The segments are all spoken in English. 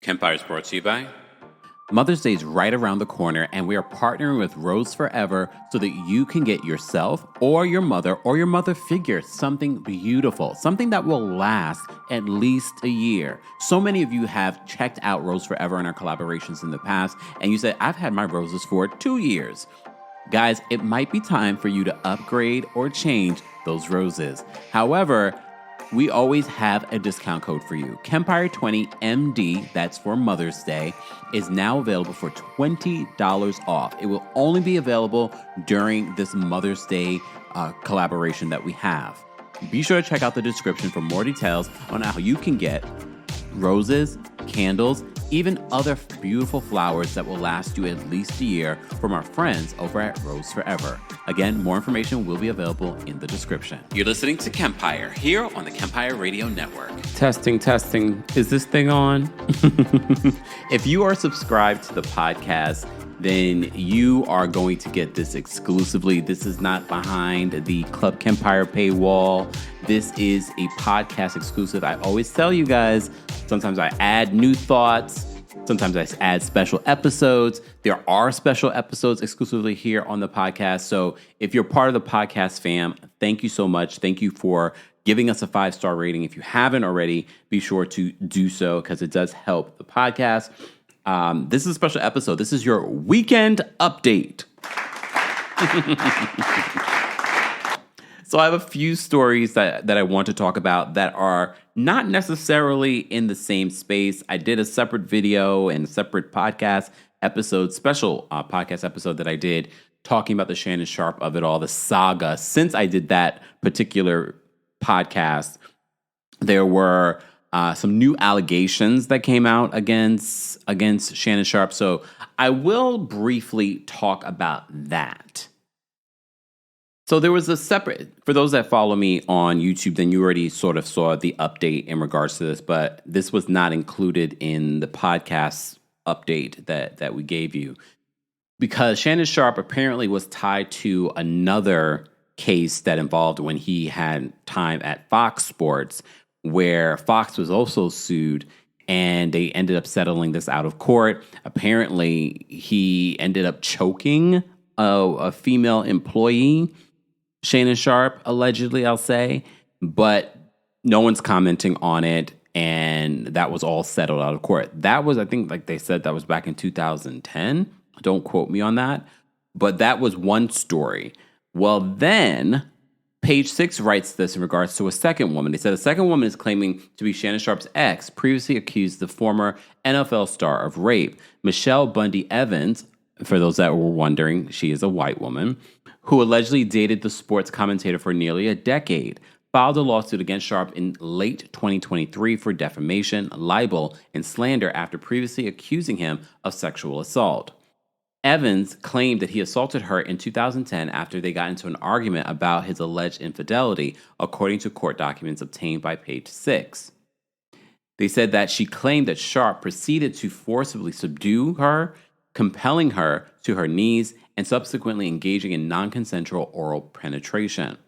Kemlsey is brought to you by Mother's Day is right around the corner, and we are partnering with Rose Forever so that you can get yourself or your mother figure something beautiful, something that will last at least a year. So many of you have checked out Rose Forever in our collaborations in the past, and you said, I've had my roses for 2 years. Guys, it might be time for you to upgrade or change those roses. However, we always have a discount code for you. Kemlsey20MD, that's for Mother's Day, is now available for $20 off. It will only be available during this Mother's Day collaboration that we have. Be sure to check out the description for more details on how you can get roses, candles, even other beautiful flowers that will last you at least a year from our friends over at Rose Forever. Again, more information will be available in the description. You're listening to Kemlsey here on the Kemlsey Radio Network. Testing. Is this thing on? If you are subscribed to the podcast, then you are going to get this exclusively. This is not behind the Club Kemlsey paywall. This is a podcast exclusive. I always tell you guys, sometimes I add new thoughts. Sometimes I add special episodes. There are special episodes exclusively here on the podcast. So if you're part of the podcast fam, thank you so much. Thank you for giving us a 5-star rating. If you haven't already, be sure to do so because it does help the podcast. This is a special episode. This is your weekend update. So I have a few stories that I want to talk about that are not necessarily in the same space. I did a separate video and a separate podcast episode, special podcast episode that I did talking about the Shannon Sharpe of it all, the saga. Since I did that particular podcast, there were some new allegations that came out against Shannon Sharpe. So I will briefly talk about that. So there was a separate, for those that follow me on YouTube, then you already sort of saw the update in regards to this, but this was not included in the podcast update that we gave you. Because Shannon Sharpe apparently was tied to another case that involved when he had time at Fox Sports, where Fox was also sued, and they ended up settling this out of court. Apparently, he ended up choking a female employee, Shannon Sharpe, allegedly, I'll say, but no one's commenting on it, and that was all settled out of court. That was, I think, like they said, that was back in 2010. Don't quote me on that, but that was one story. Well, then Page 6 writes this in regards to a second woman. They said a second woman is claiming to be Shannon Sharpe's ex, previously accused the former NFL star of rape. Michelle Bundy Evans, for those that were wondering, she is a white woman, who allegedly dated the sports commentator for nearly a decade, filed a lawsuit against Sharpe in late 2023 for defamation, libel, and slander after previously accusing him of sexual assault. Evans claimed that he assaulted her in 2010 after they got into an argument about his alleged infidelity, according to court documents obtained by Page 6. They said that she claimed that Sharpe proceeded to forcibly subdue her, compelling her to her knees, and subsequently engaging in non-consensual oral penetration.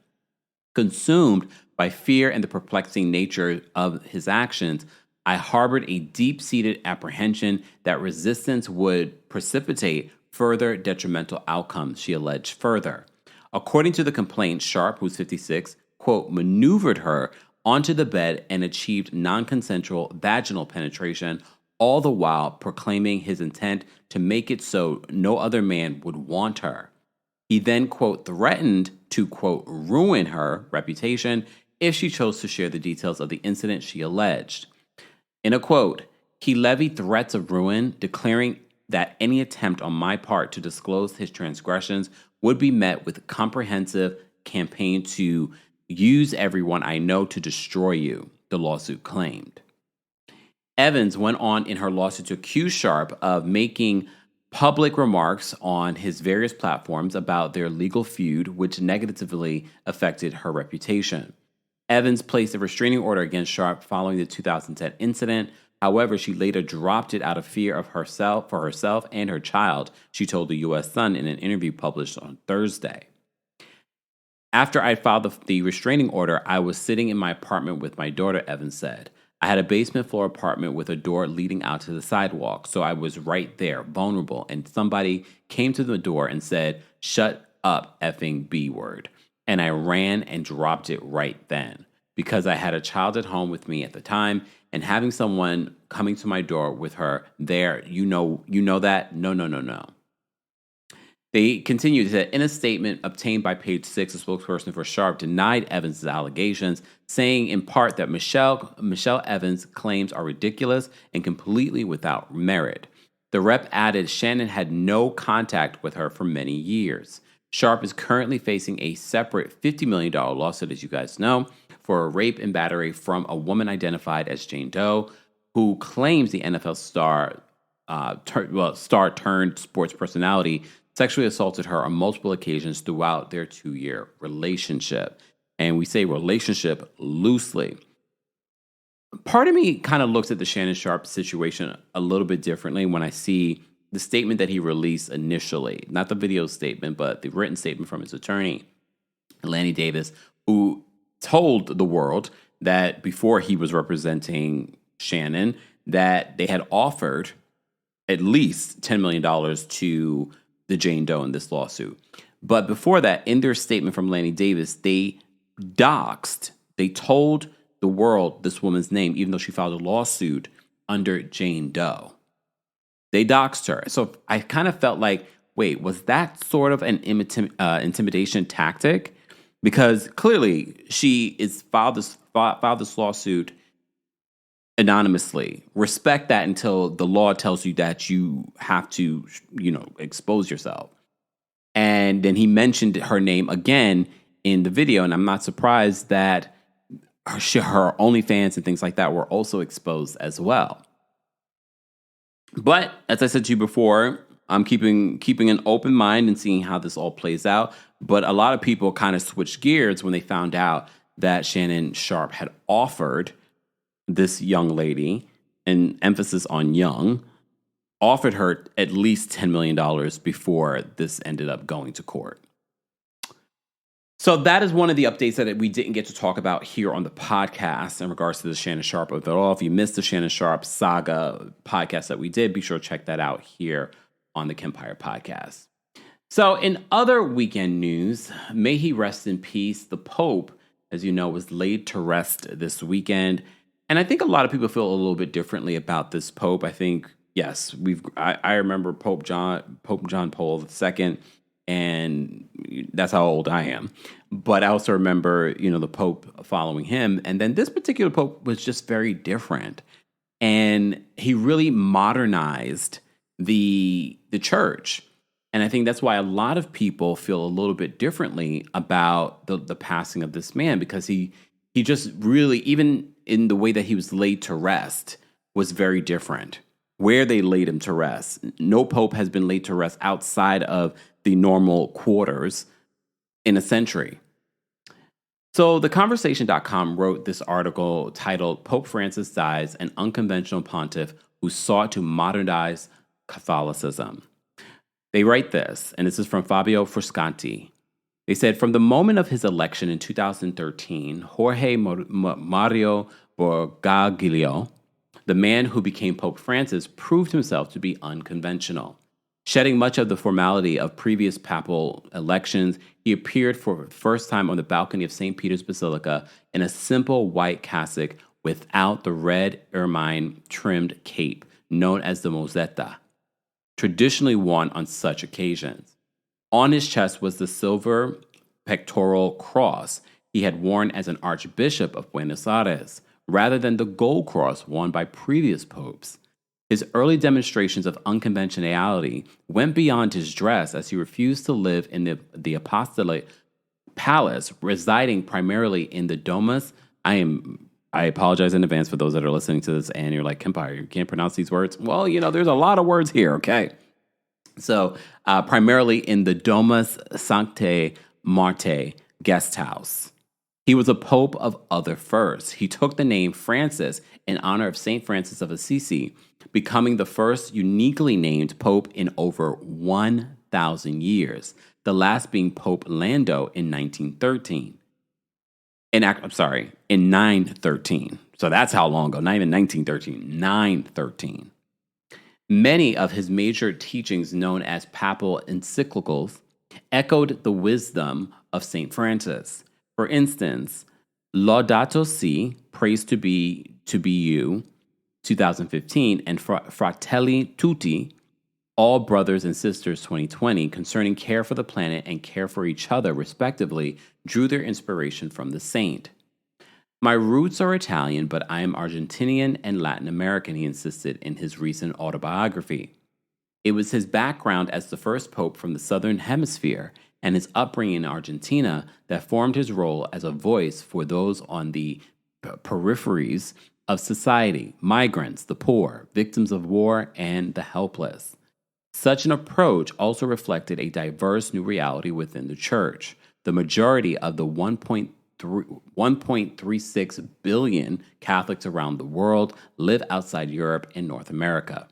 Consumed by fear and the perplexing nature of his actions, I harbored a deep-seated apprehension that resistance would precipitate further detrimental outcomes, she alleged further. According to the complaint, Sharpe, who's 56, quote, maneuvered her onto the bed and achieved non-consensual vaginal penetration, all the while proclaiming his intent to make it so no other man would want her. He then, quote, threatened to, quote, ruin her reputation if she chose to share the details of the incident she alleged. In a quote, he levied threats of ruin, declaring that any attempt on my part to disclose his transgressions would be met with a comprehensive campaign to use everyone I know to destroy you, the lawsuit claimed. Evans went on in her lawsuit to accuse Sharpe of making public remarks on his various platforms about their legal feud, which negatively affected her reputation. Evans placed a restraining order against Sharpe following the 2010 incident. However, she later dropped it out of fear for herself and her child, she told the U.S. Sun in an interview published on Thursday. After I filed the restraining order, I was sitting in my apartment with my daughter, Evans said. I had a basement floor apartment with a door leading out to the sidewalk, so I was right there, vulnerable, and somebody came to the door and said, "Shut up, effing B word." And I ran and dropped it right then because I had a child at home with me at the time, and having someone coming to my door with her there, you know that? No, no, no, no. They continued that in a statement obtained by Page Six, a spokesperson for Sharp denied Evans' allegations, saying in part that Michelle Evans' claims are ridiculous and completely without merit. The rep added Shannon had no contact with her for many years. Sharp is currently facing a separate $50 million lawsuit, as you guys know, for a rape and battery from a woman identified as Jane Doe, who claims the NFL star turned sports personality sexually assaulted her on multiple occasions throughout their 2-year relationship. And we say relationship loosely. Part of me kind of looks at the Shannon Sharp situation a little bit differently when I see the statement that he released initially, not the video statement, but the written statement from his attorney, Lanny Davis, who told the world that before he was representing Shannon, that they had offered at least $10 million to the Jane Doe in this lawsuit. But before that, in their statement from Lanny Davis, they told the world this woman's name, even though she filed a lawsuit under Jane Doe. They doxed her. So I kind of felt like, wait, was that sort of an intimidation tactic? Because clearly she is filed this lawsuit anonymously. Respect that until the law tells you that you have to, expose yourself. And then he mentioned her name again in the video, and I'm not surprised that her OnlyFans and things like that were also exposed as well. But as I said to you before, I'm keeping an open mind and seeing how this all plays out. But a lot of people kind of switched gears when they found out that Shannon Sharp had offered this young lady, an emphasis on young, offered her at least $10 million before this ended up going to court. So that is one of the updates that we didn't get to talk about here on the podcast in regards to the Shannon Sharp of it all. If you missed the Shannon Sharp saga podcast that we did, be sure to check that out here on the Kempire podcast. So in other weekend news, may he rest in peace. The Pope, as you know, was laid to rest this weekend. And I think a lot of people feel a little bit differently about this Pope. I think, yes, I remember Pope John Paul II, and that's how old I am. But I also remember, the Pope following him. And then this particular Pope was just very different. And he really modernized the church. And I think that's why a lot of people feel a little bit differently about the passing of this man, because he just really, even in the way that he was laid to rest, was very different. Where they laid him to rest. No pope has been laid to rest outside of the normal quarters in a century. So theconversation.com wrote this article titled "Pope Francis Dies, an Unconventional Pontiff Who Sought to Modernize Catholicism." They write this, and this is from Fabio Frusciante. They said, from the moment of his election in 2013, Jorge Mario Bergoglio, the man who became Pope Francis, proved himself to be unconventional. Shedding much of the formality of previous papal elections, he appeared for the first time on the balcony of St. Peter's Basilica in a simple white cassock without the red ermine-trimmed cape known as the mozzetta, traditionally worn on such occasions. On his chest was the silver pectoral cross he had worn as an archbishop of Buenos Aires, rather than the gold cross worn by previous popes. His early demonstrations of unconventionality went beyond his dress, as he refused to live in the apostolic palace, residing primarily in the Domus. I apologize in advance for those that are listening to this and you're like, Kempire, you can't pronounce these words? Well, there's a lot of words here, okay? So primarily in the Domus Sanctae Martae guest house. He was a pope of other firsts. He took the name Francis in honor of St. Francis of Assisi, becoming the first uniquely named pope in over 1,000 years, the last being Pope Lando in 1913. in 913. So that's how long ago, not even 1913, 913. Many of his major teachings, known as papal encyclicals, echoed the wisdom of St. Francis. For instance, Laudato Si, Praise to be You, 2015, and Fratelli Tutti, All Brothers and Sisters, 2020, concerning care for the planet and care for each other, respectively, drew their inspiration from the saint. My roots are Italian, but I am Argentinian and Latin American, he insisted in his recent autobiography. It was his background as the first pope from the Southern Hemisphere and his upbringing in Argentina that formed his role as a voice for those on the peripheries of society, migrants, the poor, victims of war, and the helpless. Such an approach also reflected a diverse new reality within the church. The majority of the 1.36 billion Catholics around the world live outside Europe and North America.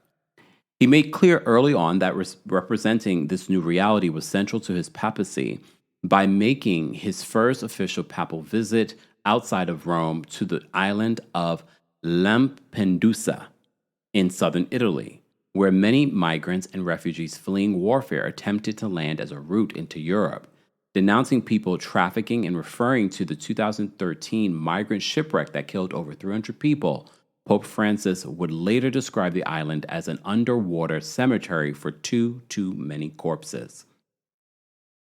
He made clear early on that representing this new reality was central to his papacy by making his first official papal visit outside of Rome to the island of Lampedusa in southern Italy, where many migrants and refugees fleeing warfare attempted to land as a route into Europe. Denouncing people trafficking and referring to the 2013 migrant shipwreck that killed over 300 people, Pope Francis would later describe the island as an underwater cemetery for too many corpses.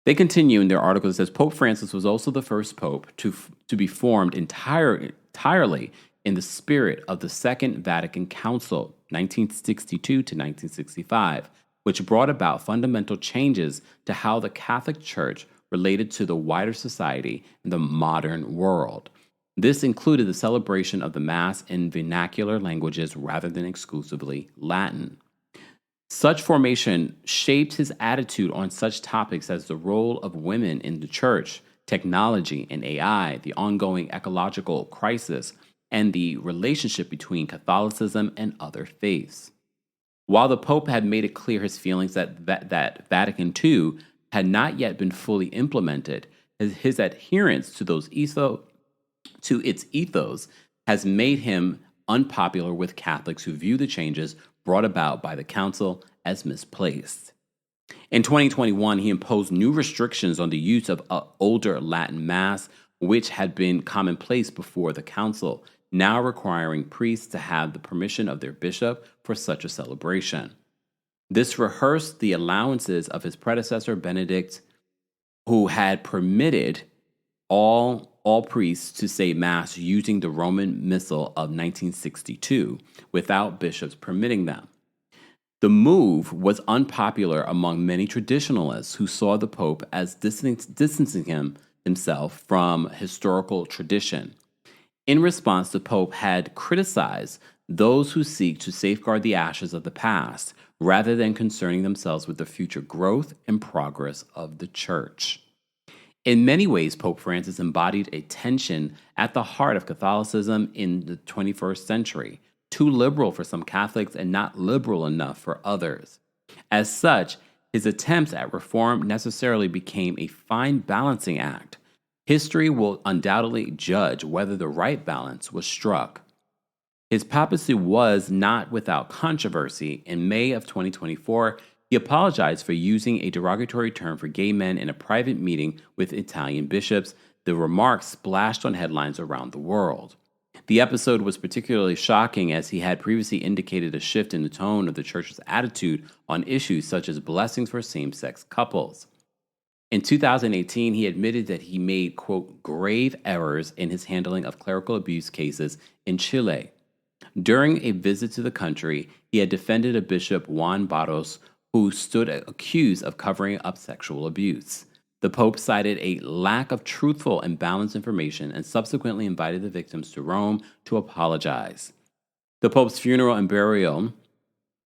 They continue in their article that says Pope Francis was also the first pope to be formed entirely in the spirit of the Second Vatican Council, 1962 to 1965, which brought about fundamental changes to how the Catholic Church related to the wider society and the modern world. This included the celebration of the Mass in vernacular languages rather than exclusively Latin. Such formation shaped his attitude on such topics as the role of women in the church, technology and AI, the ongoing ecological crisis, and the relationship between Catholicism and other faiths. While the Pope had made it clear his feelings that Vatican II had not yet been fully implemented, his adherence to its ethos has made him unpopular with Catholics who view the changes brought about by the Council as misplaced. In 2021, he imposed new restrictions on the use of older Latin Mass, which had been commonplace before the Council, now requiring priests to have the permission of their bishop for such a celebration. This rehearsed the allowances of his predecessor, Benedict, who had permitted all priests to say Mass using the Roman Missal of 1962 without bishops permitting them. The move was unpopular among many traditionalists who saw the Pope as distancing himself from historical tradition. In response, the Pope had criticized those who seek to safeguard the ashes of the past rather than concerning themselves with the future growth and progress of the Church. In many ways, Pope Francis embodied a tension at the heart of Catholicism in the 21st century, too liberal for some Catholics and not liberal enough for others. As such, his attempts at reform necessarily became a fine balancing act. History will undoubtedly judge whether the right balance was struck. His papacy was not without controversy. In May of 2024, he apologized for using a derogatory term for gay men in a private meeting with Italian bishops. The remarks splashed on headlines around the world. The episode was particularly shocking as he had previously indicated a shift in the tone of the Church's attitude on issues such as blessings for same-sex couples. In 2018, he admitted that he made, quote, grave errors in his handling of clerical abuse cases in Chile. During a visit to the country, he had defended a bishop, Juan Barros, who stood accused of covering up sexual abuse. The Pope cited a lack of truthful and balanced information and subsequently invited the victims to Rome to apologize. The Pope's funeral and burial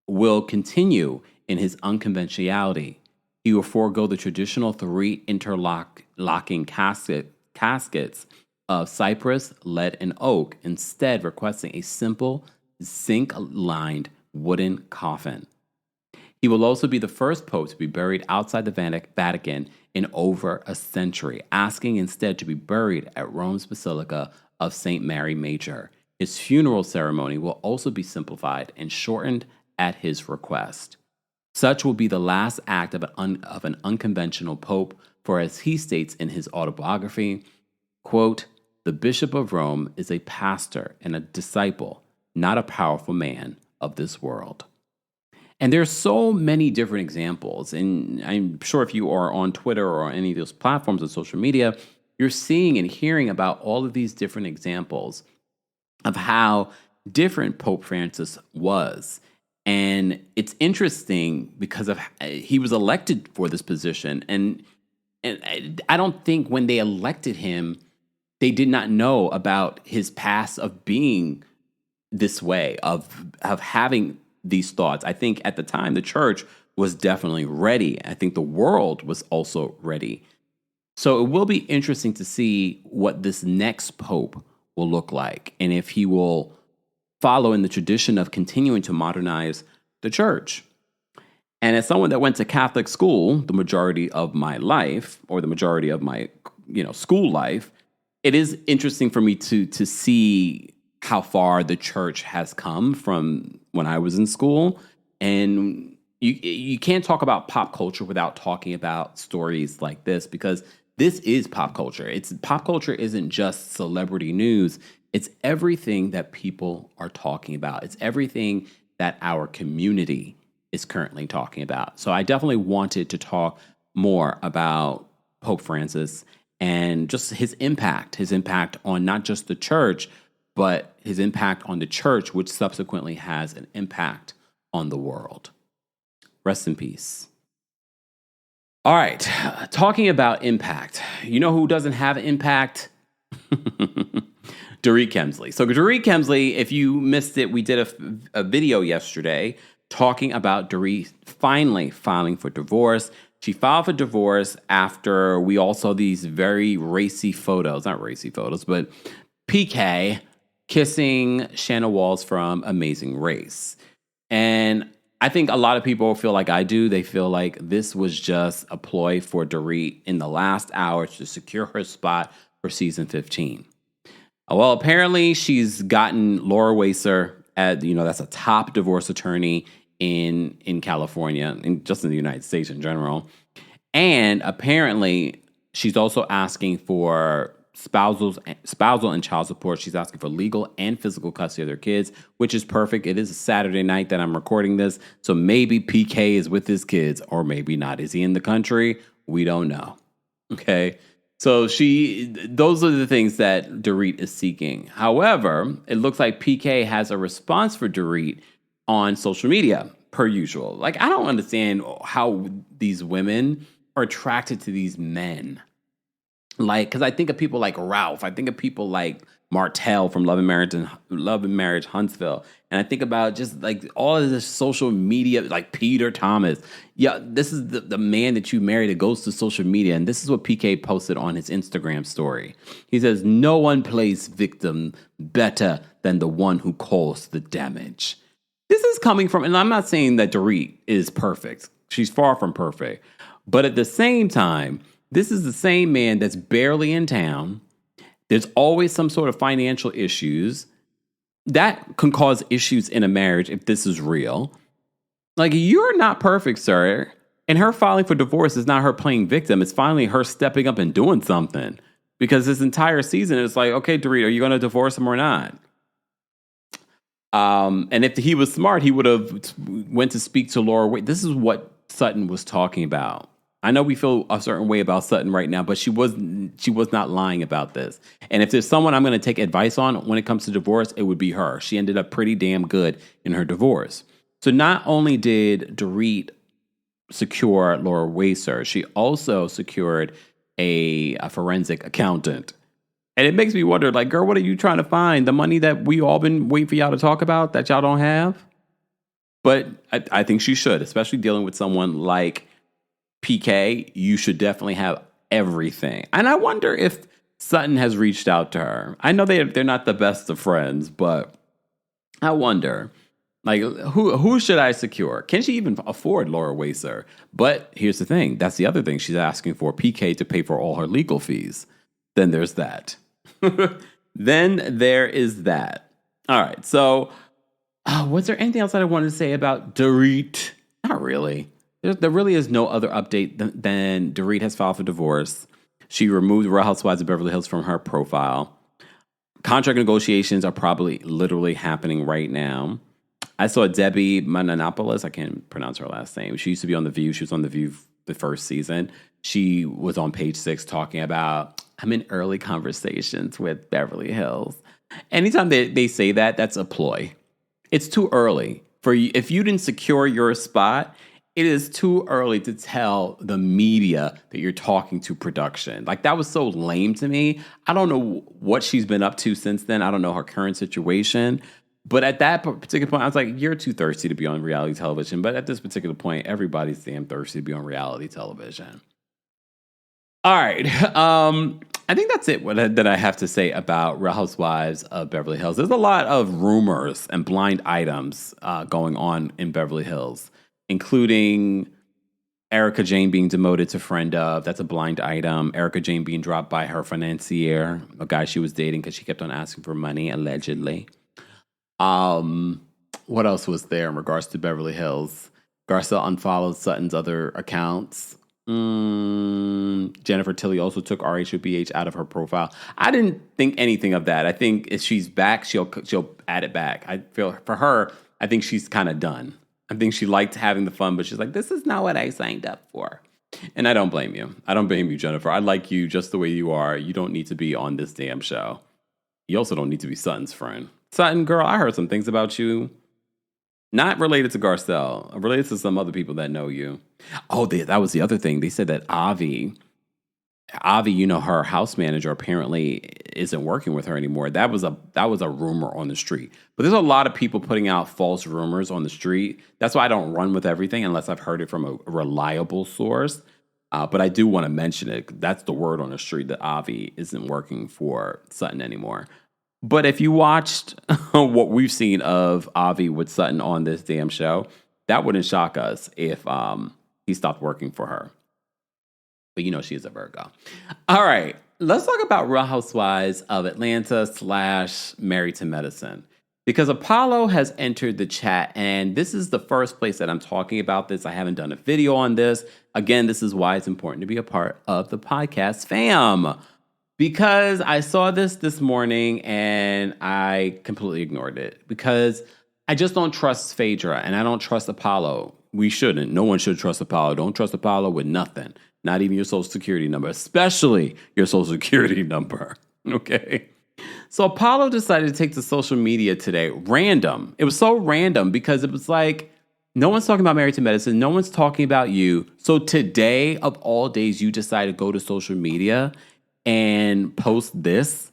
will continue in his unconventionality. He will forego the traditional 3 interlocking caskets of cypress, lead, and oak, instead requesting a simple zinc-lined wooden coffin. He will also be the first pope to be buried outside the Vatican in over a century, asking instead to be buried at Rome's Basilica of St. Mary Major. His funeral ceremony will also be simplified and shortened at his request. Such will be the last act of an unconventional pope, for as he states in his autobiography, quote, "The Bishop of Rome is a pastor and a disciple, not a powerful man of this world." And there's so many different examples. And I'm sure if you are on Twitter or on any of those platforms of social media, you're seeing and hearing about all of these different examples of how different Pope Francis was. And it's interesting because of he was elected for this position. And I don't think when they elected him, they did not know about his past of being this way, of having these thoughts. I think at the time, the church was definitely ready. I think the world was also ready. So it will be interesting to see what this next pope will look like, and if he will follow in the tradition of continuing to modernize the church. And as someone that went to Catholic school the majority of my life, or the majority of my school life, it is interesting for me to see how far the church has come from when I was in school. And you can't talk about pop culture without talking about stories like this, because this is pop culture. Pop culture isn't just celebrity news. It's everything that people are talking about. It's everything that our community is currently talking about. So I definitely wanted to talk more about Pope Francis and just his impact on not just the church, but his impact on the church, which subsequently has an impact on the world. Rest in peace. All right, talking about impact. You know who doesn't have impact? Dorit Kemlsey. So Dorit Kemlsey, if you missed it, we did a video yesterday talking about Dorit finally filing for divorce. She filed for divorce after we all saw these very racy photos, not racy photos, but PK kissing Shanna Walls from Amazing Race. And I think a lot of people feel like I do. They feel like this was just a ploy for Dorit in the last hour to secure her spot for season 15. Well, apparently she's gotten Laura Wasser, that's a top divorce attorney in California, and just in the United States in general. And apparently she's also asking for spousal and child support. She's asking for legal and physical custody of their kids, which is perfect. It is a Saturday night that I'm recording this, so maybe PK is with his kids, or maybe not. Is he in the country? We don't know. Okay. So those are the things that Dorit is seeking. However, it looks like PK has a response for Dorit on social media, per usual. Like, I don't understand how these women are attracted to these men. Like, because I think of people like Ralph. I think of people like Martell from Love and Marriage Huntsville. And I think about just like all of this social media, like Peter Thomas. Yeah, this is the man that you marry that goes to social media. And this is what PK posted on his Instagram story. He says, "No one plays victim better than the one who caused the damage." This is coming from, and I'm not saying that Dorit is perfect. She's far from perfect. But at the same time, this is the same man that's barely in town. There's always some sort of financial issues. That can cause issues in a marriage if this is real. Like, you're not perfect, sir. And her filing for divorce is not her playing victim. It's finally her stepping up and doing something. Because this entire season, it's like, okay, Dorit, are you going to divorce him or not? And if he was smart, he would have went to speak to Laura. This is what Sutton was talking about. I know we feel a certain way about Sutton right now, but she was not lying about this. And if there's someone I'm going to take advice on when it comes to divorce, it would be her. She ended up pretty damn good in her divorce. So not only did Dorit secure Laura Wasser, she also secured a forensic accountant. And it makes me wonder, like, girl, what are you trying to find? The money that we all been waiting for y'all to talk about that y'all don't have? But I think she should, especially dealing with someone like PK. You should definitely have everything. And I wonder if Sutton has reached out to her. I know they're not the best of friends, but I wonder Like, who should I secure? Can she even afford Laura Wasser? But here's the thing. That's the other thing. She's asking for PK to pay for all her legal fees. Then there's that. Then there is that. All right. So was there anything else that I wanted to say about Dorit? Not really. There really is no other update than Dorit has filed for divorce. She removed Real Housewives of Beverly Hills from her profile. Contract negotiations are probably literally happening right now. I saw Debbie Mananopoulos. I can't pronounce her last name. She used to be on The View. She was on The View the first season. She was on Page 6 talking about, I'm in early conversations with Beverly Hills. Anytime they say that, that's a ploy. It's too early. If you didn't secure your spot, it is too early to tell the media that you're talking to production. Like, that was so lame to me. I don't know what she's been up to since then. I don't know her current situation. But at that particular point, I was like, you're too thirsty to be on reality television. But at this particular point, everybody's damn thirsty to be on reality television. All right. I think that's it that I have to say about Real Housewives of Beverly Hills. There's a lot of rumors and blind items going on in Beverly Hills, including Erica Jane being demoted to friend of. That's a blind item. Erica Jane being dropped by her financier, a guy she was dating because she kept on asking for money, allegedly. What else was there in regards to Beverly Hills? Garcelle unfollowed Sutton's other accounts. Jennifer Tilly also took RHOBH out of her profile. I didn't think anything of that. I think if she's back, she'll add it back. I feel for her, I think she's kind of done. I think she liked having the fun, but she's like, this is not what I signed up for. And I don't blame you. I don't blame you, Jennifer. I like you just the way you are. You don't need to be on this damn show. You also don't need to be Sutton's friend. Sutton, girl, I heard some things about you. Not related to Garcelle. Related to some other people that know you. Oh, that was the other thing. They said that Avi, her house manager, apparently isn't working with her anymore. That was a rumor on the street. But there's a lot of people putting out false rumors on the street. That's why I don't run with everything unless I've heard it from a reliable source. But I do want to mention it. That's the word on the street, that Avi isn't working for Sutton anymore. But if you watched what we've seen of Avi with Sutton on this damn show, that wouldn't shock us if he stopped working for her. But she is a Virgo. All right, let's talk about Real Housewives of Atlanta / Married to Medicine. Because Apollo has entered the chat, and this is the first place that I'm talking about this. I haven't done a video on this. Again, this is why it's important to be a part of the podcast fam. Because I saw this morning and I completely ignored it. Because I just don't trust Phaedra and I don't trust Apollo. We shouldn't. No one should trust Apollo. Don't trust Apollo with nothing. Not even your social security number. Especially your social security number. Okay? So Apollo decided to take to social media today. Random. It was so random because it was like, no one's talking about Married to Medicine. No one's talking about you. So today, of all days, you decide to go to social media and post this?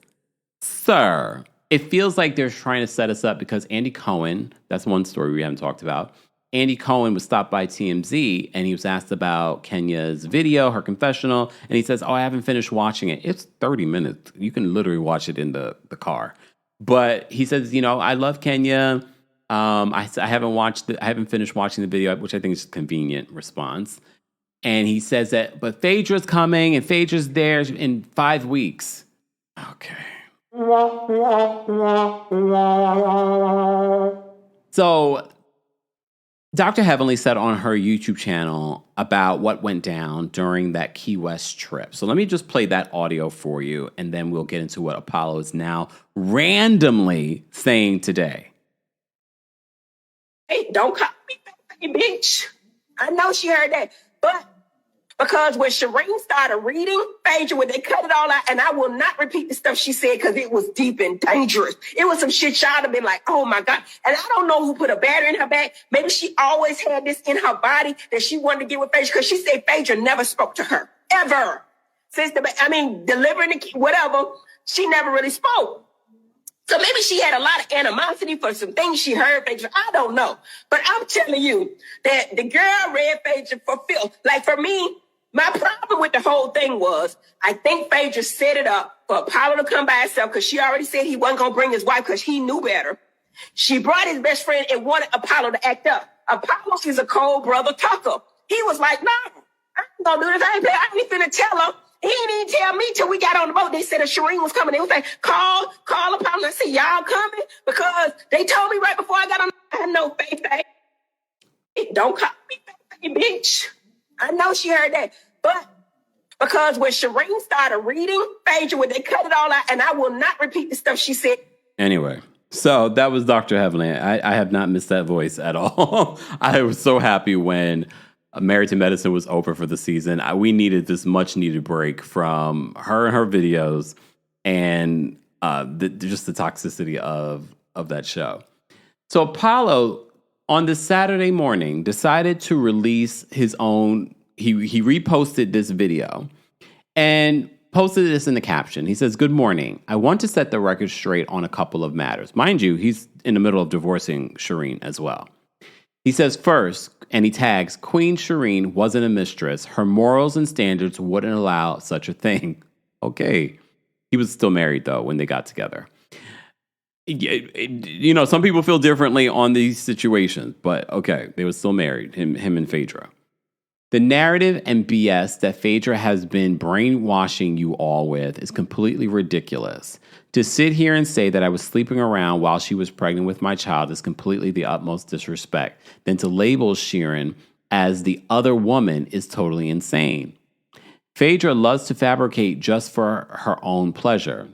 Sir, it feels like they're trying to set us up because Andy Cohen, that's one story we haven't talked about. Andy Cohen was stopped by TMZ and he was asked about Kenya's video, her confessional, and he says, I haven't finished watching it. It's 30 minutes. You can literally watch it in the car. But he says, I love Kenya. I haven't finished watching the video, which I think is a convenient response. And he says that, but Phaedra's coming and Phaedra's there in 5 weeks. Okay. So Dr. Heavenly said on her YouTube channel about what went down during that Key West trip. So let me just play that audio for you, and then we'll get into what Apollo is now randomly saying today. Hey, don't call me bitch. I know she heard that. But because when Shireen started reading Phaedra, when they cut it all out, and I will not repeat the stuff she said because it was deep and dangerous. It was some shit y'all have been like, oh my God. And I don't know who put a battery in her back. Maybe she always had this in her body that she wanted to get with Phaedra because she said Phaedra never spoke to her. Ever. Since delivering the whatever, she never really spoke. So maybe she had a lot of animosity for some things she heard Phaedra. I don't know. But I'm telling you that the girl read Phaedra for filth. Like for me, my problem with the whole thing was I think Phaedra set it up for Apollo to come by himself because she already said he wasn't going to bring his wife because he knew better. She brought his best friend and wanted Apollo to act up. Apollo is a cold brother talker. He was like, no, I ain't gonna do this. I ain't finna tell her. He didn't even tell me till we got on the boat. They said a Shireen was coming. They was like, call Apollo. I said, y'all coming? Because they told me right before I got on. I know, Faye. Don't call me Faye, bitch. I know she heard that. But because when Shireen started reading Phaedra, when they cut it all out, and I will not repeat the stuff she said. Anyway, so that was Dr. Heavenly. I have not missed that voice at all. I was so happy when Married to Medicine was over for the season. We needed this much needed break from her and her videos and just the toxicity of that show. So Apollo, on the Saturday morning, decided to release his own. He reposted this video and posted this in the caption. He says, "Good morning. I want to set the record straight on a couple of matters." Mind you, he's in the middle of divorcing Shireen as well. He says, first, and he tags, Queen Shireen wasn't a mistress. Her morals and standards wouldn't allow such a thing. Okay. He was still married, though, when they got together. You know, some people feel differently on these situations, but okay, they were still married, him and Phaedra. The narrative and BS that Phaedra has been brainwashing you all with is completely ridiculous. To sit here and say that I was sleeping around while she was pregnant with my child is completely the utmost disrespect. Then to label Shireen as the other woman is totally insane. Phaedra loves to fabricate just for her own pleasure.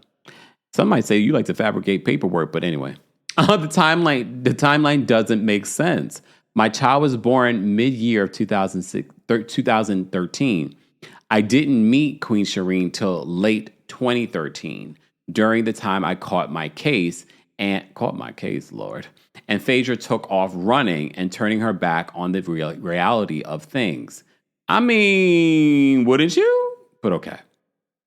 Some might say you like to fabricate paperwork, but anyway. The timeline doesn't make sense. My child was born mid-year of 2013. I didn't meet Queen Shireen till late 2013. During the time I caught my case, Lord. And Phaedra took off running and turning her back on the reality of things. I mean, wouldn't you? But okay.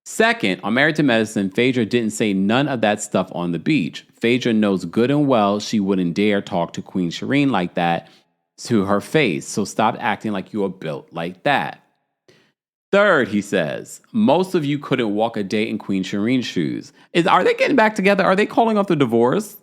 Second, on Married to Medicine, Phaedra didn't say none of that stuff on the beach. Phaedra knows good and well she wouldn't dare talk to Queen Shireen like that to her face. So stop acting like you are built like that. Third, he says, most of you couldn't walk a day in Queen Shireen's shoes. Are they getting back together? Are they calling off the divorce?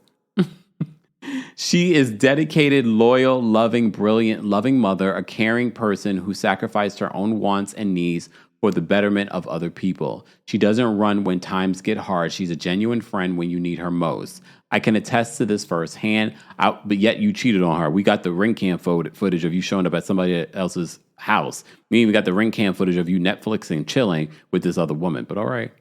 She is dedicated, loyal, loving, brilliant, loving mother, a caring person who sacrificed her own wants and needs for the betterment of other people. She doesn't run when times get hard. She's a genuine friend when you need her most. I can attest to this firsthand, but yet you cheated on her. We got the ring cam footage of you showing up at somebody else's house. We even got the ring cam footage of you Netflixing, chilling with this other woman, but all right.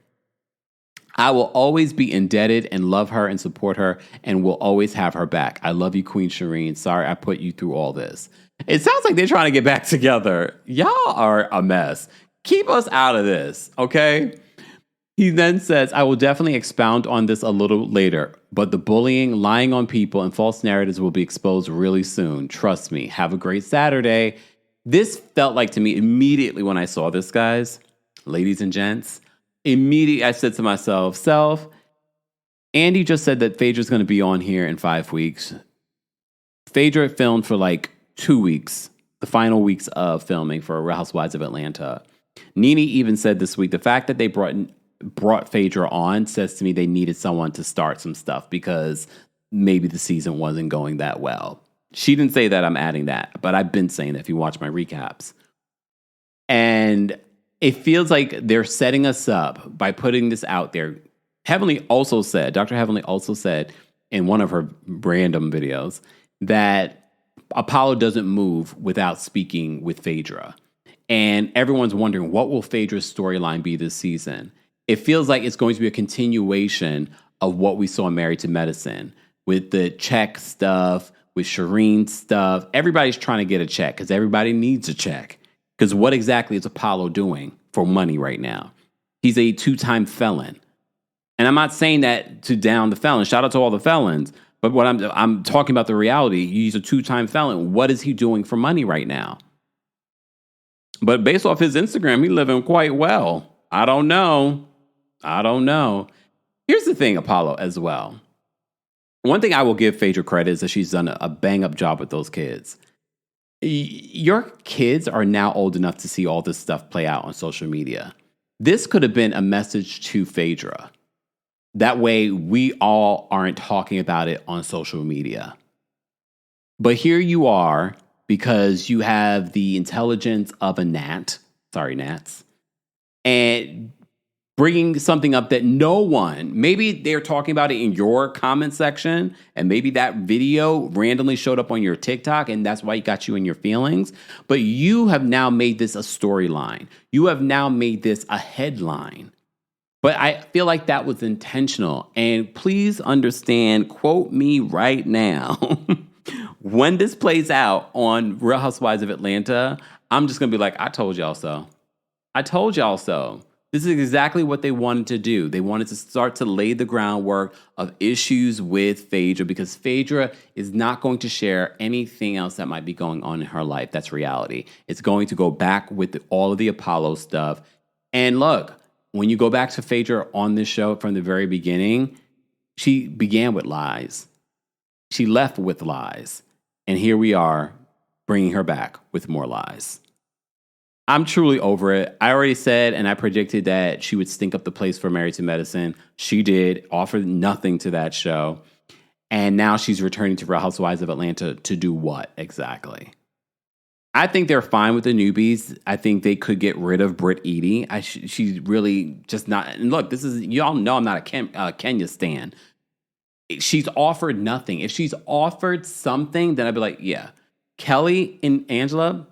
I will always be indebted and love her and support her and will always have her back. I love you, Queen Shireen. Sorry I put you through all this. It sounds like they're trying to get back together. Y'all are a mess. Keep us out of this, okay? He then says, I will definitely expound on this a little later, but the bullying, lying on people, and false narratives will be exposed really soon. Trust me. Have a great Saturday. This felt like to me immediately when I saw this, guys, ladies and gents, immediately I said to myself, Andy just said that Phaedra's going to be on here in 5 weeks. Phaedra filmed for like 2 weeks, the final weeks of filming for Real Housewives of Atlanta. Nene even said this week, the fact that they brought Phaedra on says to me they needed someone to start some stuff because maybe the season wasn't going that well. She didn't say that, I'm adding that, but I've been saying that if you watch my recaps. And it feels like they're setting us up by putting this out there. Dr. Heavenly also said in one of her random videos that Apollo doesn't move without speaking with Phaedra. And everyone's wondering, what will Phaedra's storyline be this season? It feels like it's going to be a continuation of what we saw in Married to Medicine with the check stuff, with Shireen stuff. Everybody's trying to get a check because everybody needs a check. Because what exactly is Apollo doing for money right now? He's a 2-time felon. And I'm not saying that to down the felon. Shout out to all the felons. But what I'm talking about the reality. He's a 2-time felon. What is he doing for money right now? But based off his Instagram, he's living quite well. I don't know. Here's the thing, Apollo, as well. One thing I will give Phaedra credit is that she's done a bang-up job with those kids. Your kids are now old enough to see all this stuff play out on social media. This could have been a message to Phaedra. That way, we all aren't talking about it on social media. But here you are, because you have the intelligence of a gnat. Sorry, gnats. And bringing something up that no one, maybe they're talking about it in your comment section, and maybe that video randomly showed up on your TikTok, and that's why it got you in your feelings. But you have now made this a storyline. You have now made this a headline. But I feel like that was intentional. And please understand, quote me right now, when this plays out on Real Housewives of Atlanta, I'm just going to be like, I told y'all so. I told y'all so. This is exactly what they wanted to do. They wanted to start to lay the groundwork of issues with Phaedra, because Phaedra is not going to share anything else that might be going on in her life. That's reality. It's going to go back with all of the Apollo stuff. And look, when you go back to Phaedra on this show from the very beginning, she began with lies. She left with lies. And here we are bringing her back with more lies. I'm truly over it. I already said and I predicted that she would stink up the place for Married to Medicine. She did, offered nothing to that show. And now she's returning to Real Housewives of Atlanta to do what exactly? I think they're fine with the newbies. I think they could get rid of Britt Edie. She's really just not. And look, this is, y'all know I'm not a Kenya stan. She's offered nothing. If she's offered something, then I'd be like, yeah. Kelly and Angela,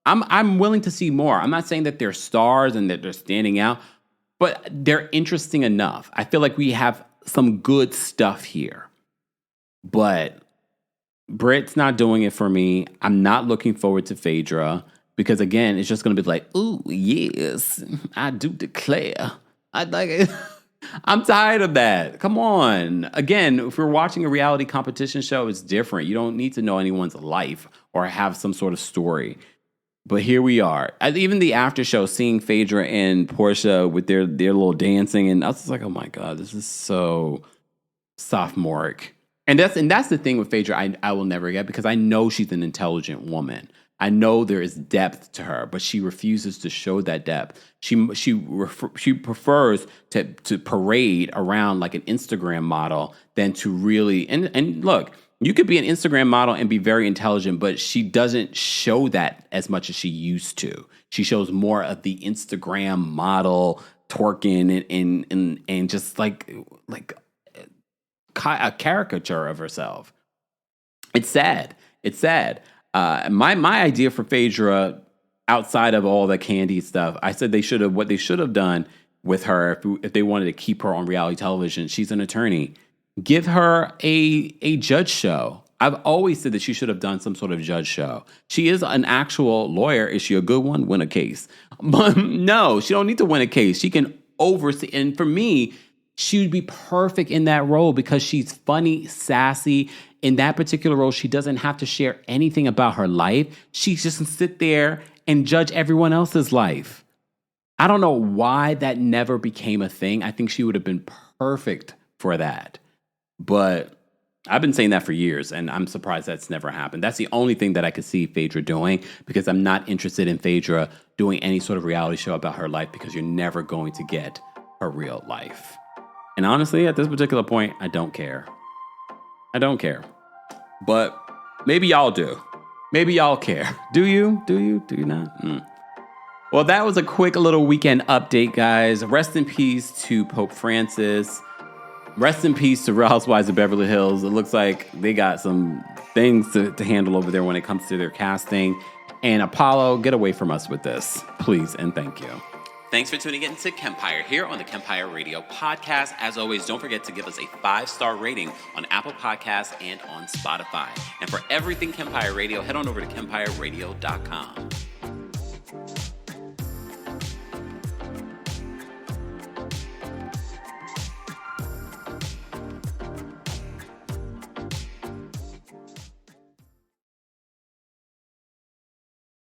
I'm willing to see more. I'm not saying that they're stars and that they're standing out, but they're interesting enough. I feel like we have some good stuff here. But Britt's not doing it for me. I'm not looking forward to Phaedra because, again, it's just going to be like, ooh, yes, I do declare. I'd like it. I'm tired of that. Come on. Again, if we're watching a reality competition show, it's different. You don't need to know anyone's life or have some sort of story. But here we are. Even the after show, seeing Phaedra and Portia with their little dancing, and I was just like, oh my God, this is so sophomoric. And that's the thing with Phaedra I will never get, because I know she's an intelligent woman. I know there is depth to her, but she refuses to show that depth. She prefers to parade around like an Instagram model than to really, and look, you could be an Instagram model and be very intelligent, but she doesn't show that as much as she used to. She shows more of the Instagram model twerking and just like a caricature of herself. It's sad. It's sad. My idea for Phaedra, outside of all the Candy stuff, I said what they should have done with her if they wanted to keep her on reality television. She's an attorney. Give her a judge show. I've always said that she should have done some sort of judge show. She is an actual lawyer. Is she a good one? Win a case. But no, she don't need to win a case. She can oversee. And for me, she would be perfect in that role because she's funny, sassy. In that particular role, she doesn't have to share anything about her life. She just can sit there and judge everyone else's life. I don't know why that never became a thing. I think she would have been perfect for that. But I've been saying that for years, and I'm surprised that's never happened. That's the only thing that I could see Phaedra doing, because I'm not interested in Phaedra doing any sort of reality show about her life, because you're never going to get her real life. And honestly, at this particular point, I don't care. I don't care. But maybe y'all do. Maybe y'all care. Do you? Do you? Do you not? Well, that was a quick little weekend update, guys. Rest in peace to Pope Francis. Rest in peace to Real Housewives of Beverly Hills. It looks like they got some things to handle over there when it comes to their casting. And Apollo, get away from us with this, please, and thank you. Thanks for tuning in to Kempire here on the Kempire Radio Podcast. As always, don't forget to give us a 5-star rating on Apple Podcasts and on Spotify. And for everything Kempire Radio, head on over to KempireRadio.com.